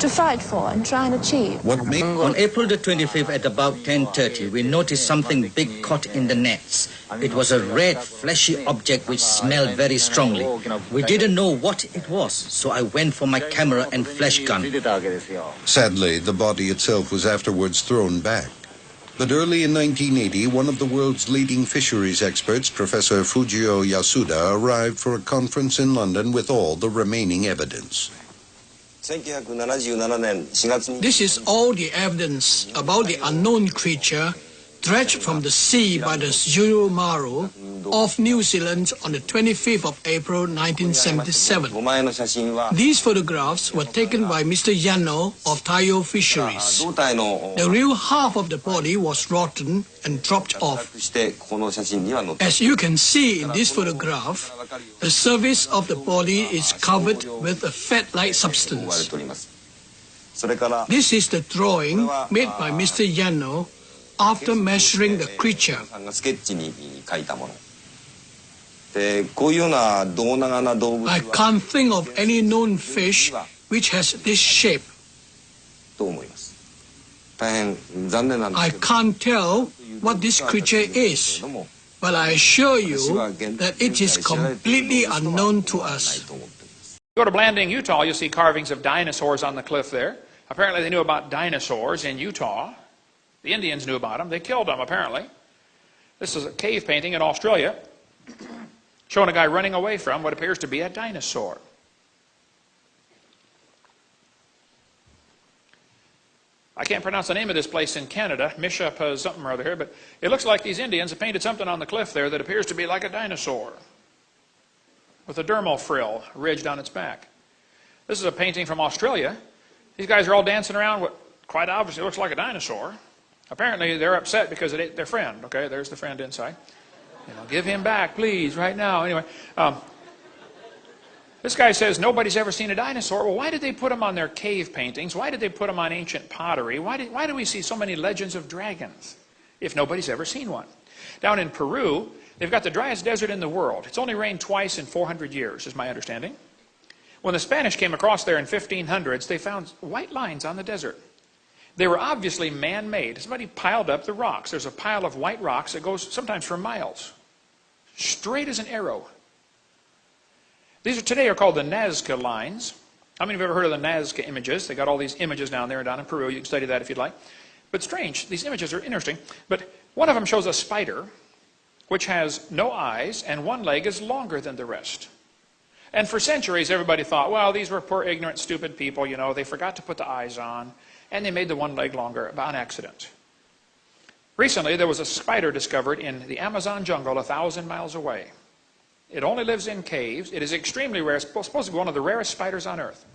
to fight for and try and achieve. On April the 25th at about 10:30, we noticed something big caught in the nets. It was a red, fleshy object which smelled very strongly. We didn't know what it was, so I went for my camera and flash gun. Sadly, the body itself was afterwards thrown back. But early in 1980, one of the world's leading fisheries experts, Professor Fujio Yasuda, arrived for a conference in London with all the remaining evidence. This is all the evidence about the unknown creature dredged from the sea by the Maru off New Zealand on the 25th of April 1977. These photographs were taken by Mr. Yano of Taiyo Fisheries. The real half of the body was rotten and dropped off. As you can see in this photograph, the surface of the body is covered with a fat-like substance. This is the drawing made by Mr. Yano after measuring the creature. I can't think of any known fish which has this shape. I can't tell what this creature is, but I assure you that it is completely unknown to us. Go to Blanding, Utah, you'll see carvings of dinosaurs on the cliff there. Apparently they knew about dinosaurs in Utah. The Indians knew about them. They killed them, apparently. This is a cave painting in Australia showing a guy running away from what appears to be a dinosaur. I can't pronounce the name of this place in Canada, Mishapa something or other here, but it looks like these Indians have painted something on the cliff there that appears to be like a dinosaur with a dermal frill ridged on its back. This is a painting from Australia. These guys are all dancing around what quite obviously looks like a dinosaur. Apparently they're upset because it ate their friend. Okay, there's the friend inside. You know, give him back, please, right now. Anyway, this guy says nobody's ever seen a dinosaur. Well, why did they put them on their cave paintings? Why did they put them on ancient pottery? Why do we see so many legends of dragons if nobody's ever seen one? Down in Peru, they've got the driest desert in the world. It's only rained twice in 400 years, is my understanding. When the Spanish came across there in 1500s, they found white lines on the desert. They were obviously man-made. Somebody piled up the rocks. There's a pile of white rocks that goes sometimes for miles, straight as an arrow. These today are called the Nazca lines. How many of you have ever heard of the Nazca images? They got all these images down there down in Peru. You can study that if you'd like. But strange, these images are interesting. But one of them shows a spider which has no eyes and one leg is longer than the rest. And for centuries everybody thought, well, these were poor, ignorant, stupid people, you know, they forgot to put the eyes on. And they made the one leg longer by accident. Recently, there was a spider discovered in the Amazon jungle 1,000 miles away. It only lives in caves. It is extremely rare. It's supposed to be one of the rarest spiders on earth.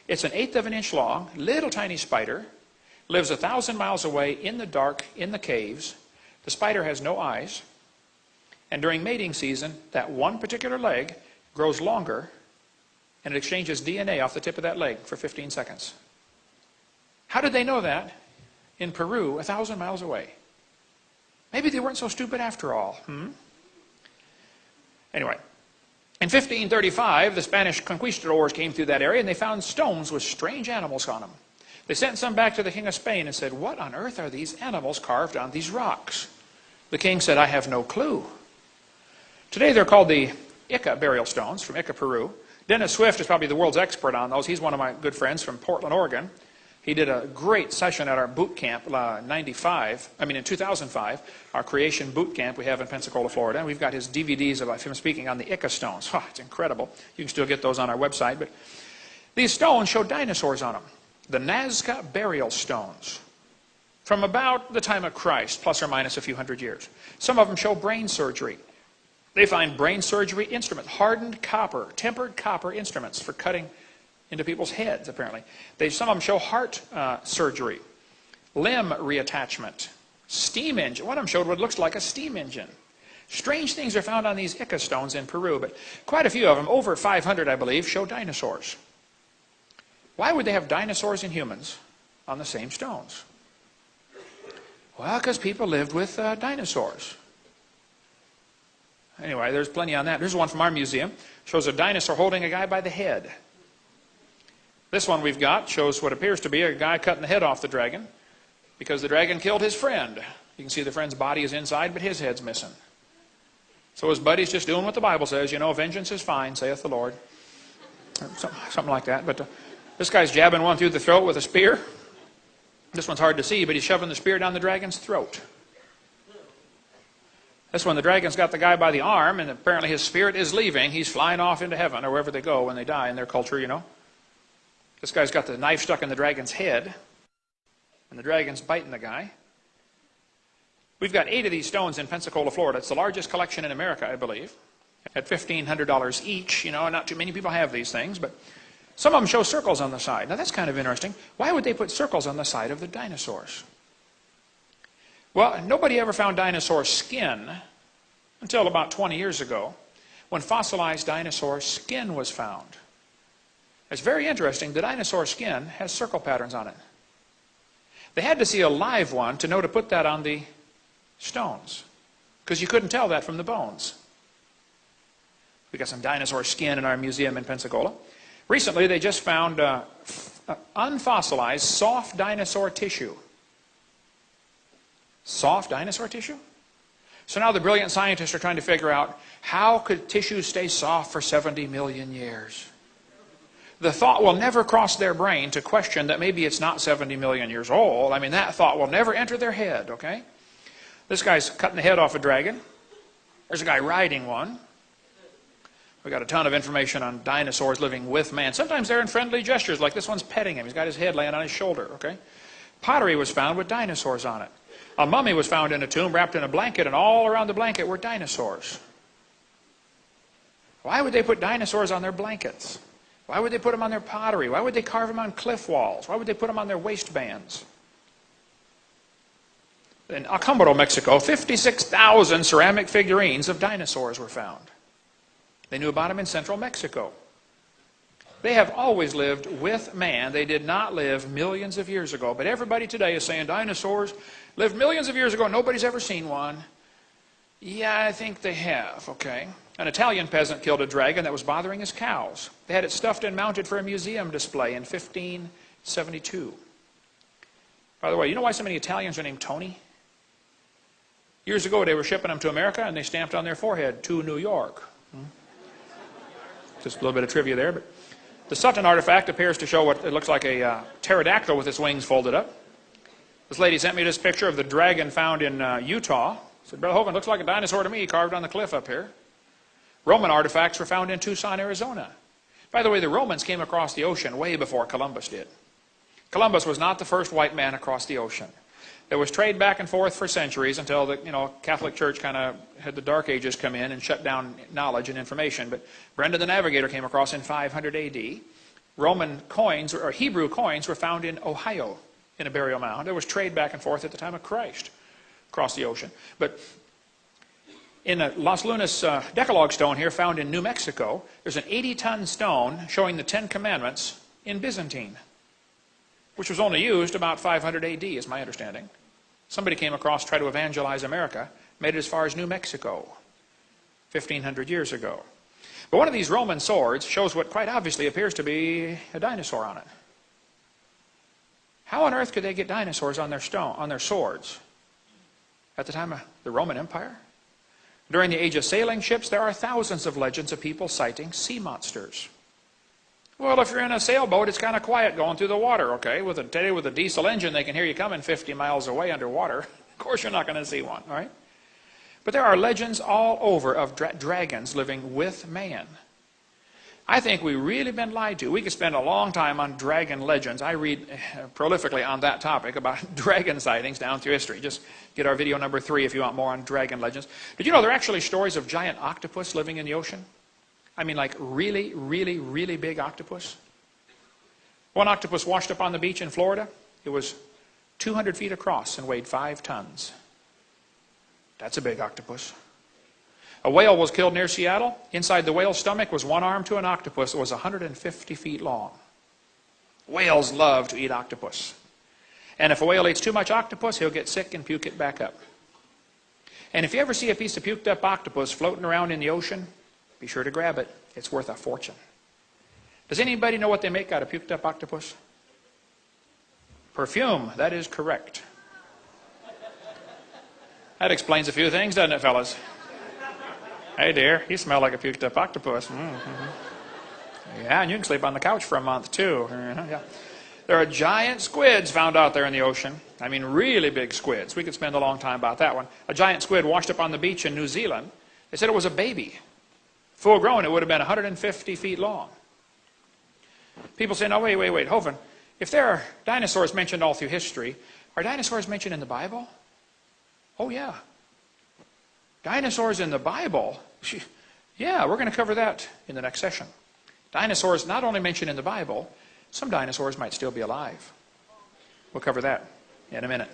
It's an 1/8 of an inch long, little tiny spider. Lives 1,000 miles away in the dark, in the caves. The spider has no eyes. And during mating season, that one particular leg grows longer, and it exchanges DNA off the tip of that leg for 15 seconds. How did they know that in Peru, 1,000 miles away? Maybe they weren't so stupid after all. Anyway, in 1535, the Spanish conquistadors came through that area and they found stones with strange animals on them. They sent some back to the King of Spain and said, what on earth are these animals carved on these rocks? The king said, I have no clue. Today they're called the Ica burial stones from Ica, Peru. Dennis Swift is probably the world's expert on those. He's one of my good friends from Portland, Oregon. He did a great session at our boot camp in 2005, our creation boot camp we have in Pensacola, Florida. And we've got his DVDs of him speaking on the Ica stones. Oh, it's incredible. You can still get those on our website. But these stones show dinosaurs on them. The Nazca burial stones from about the time of Christ, plus or minus a few hundred years. Some of them show brain surgery. They find brain surgery instruments, hardened copper, tempered copper instruments for cutting into people's heads, apparently. Some of them show heart surgery, limb reattachment, steam engine. One of them showed what looks like a steam engine. Strange things are found on these Ica stones in Peru, but quite a few of them, over 500 I believe, show dinosaurs. Why would they have dinosaurs and humans on the same stones? Well, because people lived with dinosaurs. Anyway, there's plenty on that. There's one from our museum. Shows a dinosaur holding a guy by the head. This one we've got shows what appears to be a guy cutting the head off the dragon because the dragon killed his friend. You can see the friend's body is inside, but his head's missing. So his buddy's just doing what the Bible says. You know, vengeance is fine, saith the Lord. Something like that. But this guy's jabbing one through the throat with a spear. This one's hard to see, but he's shoving the spear down the dragon's throat. This one, the dragon's got the guy by the arm, and apparently his spirit is leaving. He's flying off into heaven, or wherever they go when they die in their culture, you know. This guy's got the knife stuck in the dragon's head, and the dragon's biting the guy. We've got 8 of these stones in Pensacola, Florida. It's the largest collection in America, I believe, at $1,500 each. You know, not too many people have these things, but some of them show circles on the side. Now, that's kind of interesting. Why would they put circles on the side of the dinosaurs? Well, nobody ever found dinosaur skin until about 20 years ago, when fossilized dinosaur skin was found. It's very interesting. The dinosaur skin has circle patterns on it. They had to see a live one to know to put that on the stones, because you couldn't tell that from the bones. We got some dinosaur skin in our museum in Pensacola. Recently, they just found unfossilized soft dinosaur tissue. Soft dinosaur tissue? So now the brilliant scientists are trying to figure out, how could tissue stay soft for 70 million years? The thought will never cross their brain to question that maybe it's not 70 million years old. I mean, that thought will never enter their head, okay? This guy's cutting the head off a dragon. There's a guy riding one. We've got a ton of information on dinosaurs living with man. Sometimes they're in friendly gestures, like this one's petting him. He's got his head laying on his shoulder, okay? Pottery was found with dinosaurs on it. A mummy was found in a tomb wrapped in a blanket, and all around the blanket were dinosaurs. Why would they put dinosaurs on their blankets? Why would they put them on their pottery? Why would they carve them on cliff walls? Why would they put them on their waistbands? In Acámbaro, Mexico, 56,000 ceramic figurines of dinosaurs were found. They knew about them in central Mexico. They have always lived with man. They did not live millions of years ago. But everybody today is saying dinosaurs lived millions of years ago. Nobody's ever seen one. Yeah, I think they have, okay. An Italian peasant killed a dragon that was bothering his cows. They had it stuffed and mounted for a museum display in 1572. By the way, you know why so many Italians are named Tony? Years ago, they were shipping them to America, and they stamped on their forehead, "To New York." Just a little bit of trivia there. But the Sutton artifact appears to show what it looks like a pterodactyl with its wings folded up. This lady sent me this picture of the dragon found in Utah. Said, "Brother Hogan, looks like a dinosaur to me, carved on the cliff up here." Roman artifacts were found in Tucson, Arizona. By the way, the Romans came across the ocean way before Columbus did. Columbus was not the first white man across the ocean. There was trade back and forth for centuries until the Catholic Church kind of had the Dark Ages come in and shut down knowledge and information. But Brendan the Navigator came across in 500 AD. Roman coins, or Hebrew coins, were found in Ohio in a burial mound. There was trade back and forth at the time of Christ across the ocean. But in a Las Lunas Decalogue stone here found in New Mexico, there's an 80-ton stone showing the 10 Commandments in Byzantine, which was only used about 500 AD, is my understanding. Somebody came across, tried to evangelize America, made it as far as New Mexico, 1,500 years ago. But one of these Roman swords shows what quite obviously appears to be a dinosaur on it. How on earth could they get dinosaurs on their swords at the time of the Roman Empire? During the age of sailing ships, there are thousands of legends of people sighting sea monsters. Well, if you're in a sailboat, it's kind of quiet going through the water, okay? With a diesel engine, they can hear you coming 50 miles away underwater. Of course, you're not going to see one, all right? But there are legends all over of dragons living with man. I think we've really been lied to. We could spend a long time on dragon legends. I read prolifically on that topic about dragon sightings down through history. Just get our video number 3 if you want more on dragon legends. Did you know there are actually stories of giant octopus living in the ocean? I mean, like really, really, really big octopus. One octopus washed up on the beach in Florida. It was 200 feet across and weighed 5 tons. That's a big octopus. A whale was killed near Seattle. Inside the whale's stomach was one arm to an octopus that was 150 feet long. Whales love to eat octopus. And if a whale eats too much octopus, he'll get sick and puke it back up. And if you ever see a piece of puked up octopus floating around in the ocean, be sure to grab it. It's worth a fortune. Does anybody know what they make out of puked up octopus? Perfume. That is correct. That explains a few things, doesn't it, fellas? Hey, dear, you smell like a puked up octopus. Yeah, and you can sleep on the couch for a month, too. Yeah. There are giant squids found out there in the ocean. I mean, really big squids. We could spend a long time about that one. A giant squid washed up on the beach in New Zealand. They said it was a baby. Full grown, it would have been 150 feet long. People say, no, wait, Hovind. If there are dinosaurs mentioned all through history, are dinosaurs mentioned in the Bible? Oh, yeah. Dinosaurs in the Bible? Yeah, we're going to cover that in the next session. Dinosaurs not only mentioned in the Bible, some dinosaurs might still be alive. We'll cover that in a minute.